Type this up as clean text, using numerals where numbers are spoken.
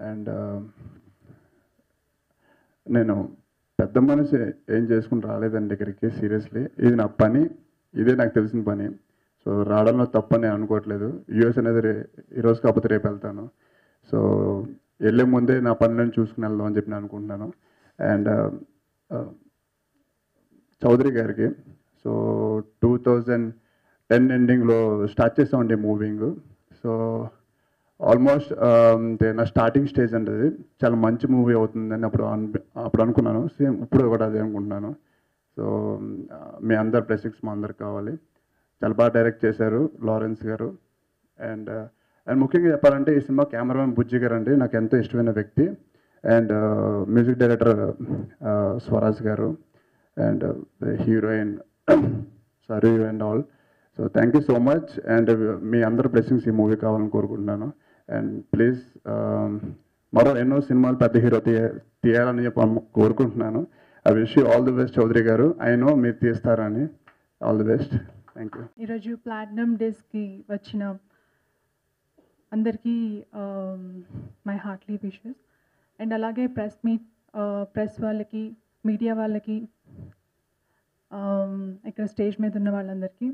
And నేను పెద్ద మనిషి ఏం చేసుకుని రాలేదండి ఇక్కడికి. సీరియస్లీ ఇది నా పని, ఇదే నాకు తెలిసిన పని. సో రావడంలో తప్పని నేను అనుకోవట్లేదు. యూఎస్ అనేది ఈరోజు కాకపోతే రేపు వెళ్తాను. సో వెళ్ళే ముందే నా పనులను చూసుకుని వెళ్దాం అని చెప్పి నేను అనుకుంటున్నాను. అండ్ చౌదరి గారికి, సో 2010 ఎండింగ్లో స్టార్ట్ చేసామండి మూవింగ్. సో ఆల్మోస్ట్ నా స్టార్టింగ్ స్టేజ్ అంటే అది చాలా మంచి మూవీ అవుతుందని అప్పుడు అనుకున్నాను. సేమ్ ఇప్పుడు కూడా అదే అనుకుంటున్నాను. సో మీ అందరి బ్లెస్సింగ్స్ మా అందరికి కావాలి. చాలా బాగా డైరెక్ట్ చేశారు లారెన్స్ గారు. అండ్ ముఖ్యంగా చెప్పాలంటే ఈ సినిమా కెమెరామెన్ బుజ్జి గారు అండి నాకు ఎంతో ఇష్టమైన వ్యక్తి. అండ్ మ్యూజిక్ డైరెక్టర్ స్వరాజ్ గారు and heroine Saru and all. So thank you so much. And మీ అందరి బ్లెస్సింగ్స్ ఈ మూవీ కావాలని కోరుకుంటున్నాను. అండ్ ప్లీజ్ మరో ఎన్నో సినిమాలు పెద్ద హీరో తీయాలని చెప్పి కోరుకుంటున్నాను. I wish you all the best Chaudhary గారు. ఐ నో మీరు తీస్తారని. All the best. Thank you. ఈరోజు ప్లాటినం డేస్కి వచ్చిన అందరికీ మై హార్ట్లీ విషెస్. అండ్ అలాగే ప్రెస్ వాళ్ళకి, మీడియా వాళ్ళకి, ఇక్కడ స్టేజ్ మీద ఉన్న వాళ్ళందరికీ